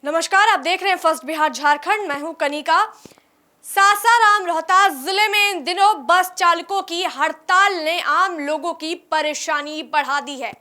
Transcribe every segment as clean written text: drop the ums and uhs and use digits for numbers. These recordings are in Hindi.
नमस्कार, आप देख रहे हैं फर्स्ट बिहार झारखंड। मैं हूं कनिका। सासाराम रोहतास जिले में इन दिनों बस चालकों की हड़ताल ने आम लोगों की परेशानी बढ़ा दी है।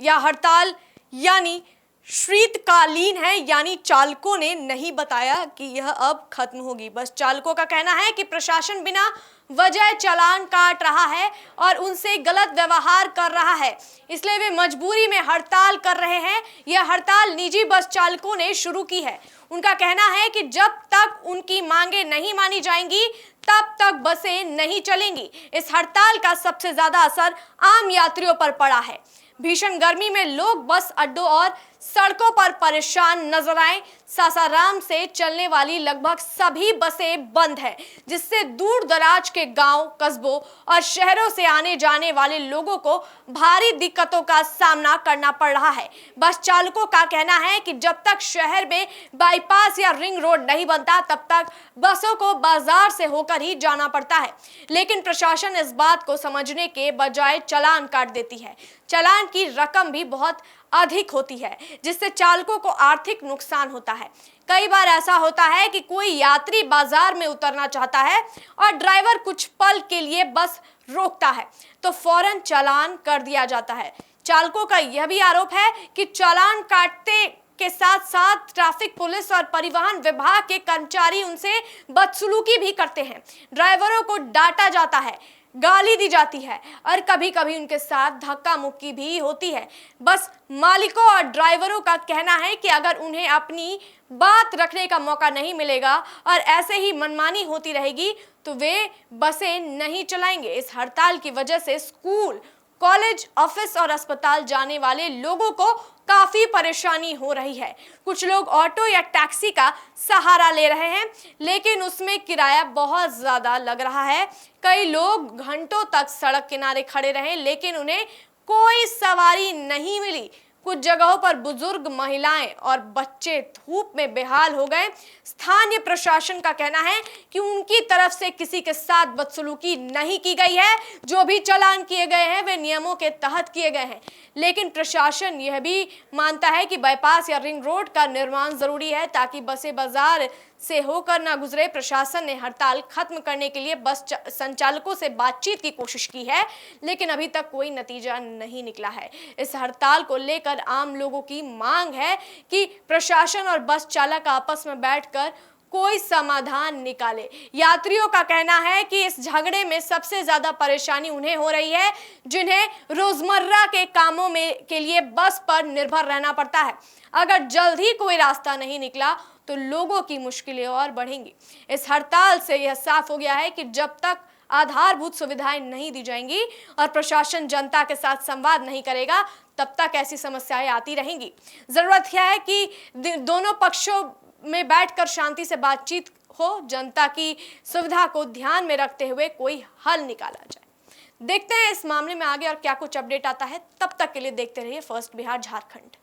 यह हड़ताल यानी शीतकालीन है, यानी चालकों ने नहीं बताया कि यह अब खत्म होगी। बस चालकों का कहना है कि प्रशासन बिना वजह चालान काट रहा है और उनसे गलत व्यवहार कर रहा है, इसलिए वे मजबूरी में हड़ताल कर रहे हैं। यह हड़ताल निजी बस चालकों ने शुरू की है। उनका कहना है कि जब तक उनकी मांगे नहीं मानी जाएंगी तब तक बसें नहीं चलेंगी। इस हड़ताल का सबसे ज्यादा असर आम यात्रियों पर पड़ा है। भीषण गर्मी में लोग बस अड्डों और सड़कों पर परेशान नजर आए। सासाराम से चलने वाली लगभग सभी बसें बंद हैं, जिससे दूर दराज के गांव, कस्बों और शहरों से आने जाने वाले लोगों को भारी दिक्कतों का सामना करना पड़ रहा है। बस चालकों का कहना है कि जब तक शहर में बाईपास या रिंग रोड नहीं बनता तब तक बसों को बाजार से होकर ही जाना पड़ता है, लेकिन प्रशासन इस बात को समझने के बजाय चालान काट देती है। चालान की रकम भी बहुत अधिक होती है, जिससे चालकों को आर्थिक नुकसान होता है। कई बार ऐसा होता है कि कोई यात्री बाजार में उतरना चाहता है और ड्राइवर कुछ पल के लिए बस रोकता है तो फौरन चालान कर दिया जाता है। चालकों का यह भी आरोप है कि चालान काटते के साथ साथ ट्रैफिक पुलिस और परिवहन विभाग के कर्मचारी उनसे बदसलूकी भी करते हैं। ड्राइवरों को डांटा जाता है, गाली दी जाती है और कभी कभी उनके साथ धक्का मुक्की भी होती है। बस मालिकों और ड्राइवरों का कहना है कि अगर उन्हें अपनी बात रखने का मौका नहीं मिलेगा और ऐसे ही मनमानी होती रहेगी तो वे बसें नहीं चलाएंगे। इस हड़ताल की वजह से स्कूल, कॉलेज, ऑफिस और अस्पताल जाने वाले लोगों को काफी परेशानी हो रही है। कुछ लोग ऑटो या टैक्सी का सहारा ले रहे हैं, लेकिन उसमें किराया बहुत ज्यादा लग रहा है। कई लोग घंटों तक सड़क किनारे खड़े रहे, लेकिन उन्हें कोई सवारी नहीं मिली। कुछ जगहों पर बुजुर्ग, महिलाएं और बच्चे धूप में बेहाल हो गए। स्थानीय प्रशासन का कहना है कि उनकी तरफ से किसी के साथ बदसलूकी नहीं की गई है। जो भी चालान किए गए हैं वे नियमों के तहत किए गए हैं, लेकिन प्रशासन यह भी मानता है कि बाईपास या रिंग रोड का निर्माण जरूरी है ताकि बसें बाजार से होकर न गुजरे। प्रशासन ने हड़ताल खत्म करने के लिए बस संचालकों से बातचीत की कोशिश की है, लेकिन अभी तक कोई नतीजा नहीं निकला है। इस हड़ताल को लेकर आम लोगों की मांग है कि प्रशासन और बस चालक आपस में बैठकर कोई समाधान निकाले। यात्रियों का कहना है कि इस झगड़े में सबसे ज्यादा परेशानी उन्हें हो रही है जिन्हें रोजमर्रा के कामों में के लिए बस पर निर्भर रहना पड़ता है। अगर जल्द ही कोई रास्ता नहीं निकला तो लोगों की मुश्किलें और बढ़ेंगी। इस हड़ताल से यह साफ हो गया है कि जब तक आधारभूत सुविधाएं नहीं दी जाएंगी और प्रशासन जनता के साथ संवाद नहीं करेगा तब तक ऐसी समस्याएं आती रहेंगी। जरूरत है कि दोनों पक्षों में बैठकर शांति से बातचीत हो, जनता की सुविधा को ध्यान में रखते हुए कोई हल निकाला जाए। देखते हैं इस मामले में आगे और क्या कुछ अपडेट आता है। तब तक के लिए देखते रहिए first Bihar Jharkhand.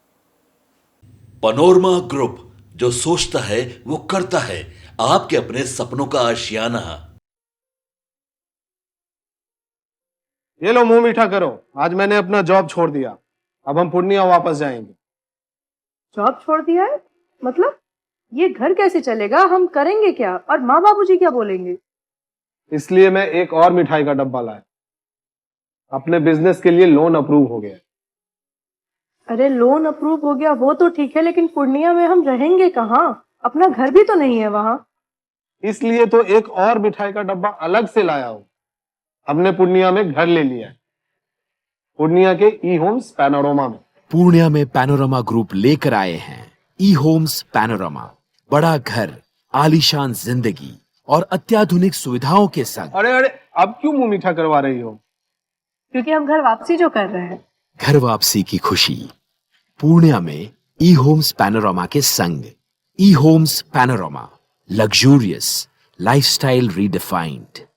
Panorama group, जो सोचता है वो करता है। आपके अपने सपनों का आशियाना। ये लो, मुंह मीठा करो। आज मैंने अपना जॉब छोड़ दिया। अब हम पूर्णिया वापस जाएंगे। जॉब छोड़ दिया है? मतलब ये घर कैसे चलेगा? हम करेंगे क्या? और माँ बाबूजी क्या बोलेंगे? इसलिए मैं एक और मिठाई का डब्बा लाया। अपने बिजनेस के लिए लोन अप्रूव हो गया। अरे लोन अप्रूव हो गया वो तो ठीक है, लेकिन पूर्णिया में हम रहेंगे कहाँ? अपना घर भी तो नहीं है वहाँ। इसलिए तो एक और मिठाई का डब्बा अलग से लाया हूँ। हमने पूर्णिया में घर ले लिया है, पूर्णिया के ई होम्स पैनोरमा में। पूर्णिया में पैनोरमा ग्रुप लेकर आए हैं ई होम्स पैनोरमा। बड़ा घर, आलीशान जिंदगी और अत्याधुनिक सुविधाओं के संग। अरे अरे, अब क्यों मुंह मीठा करवा रही हो? क्योंकि हम घर वापसी जो कर रहे हैं। घर वापसी की खुशी पूर्णिया में ई होम्स पैनोरमा के संग। ई homes panorama, luxurious lifestyle redefined.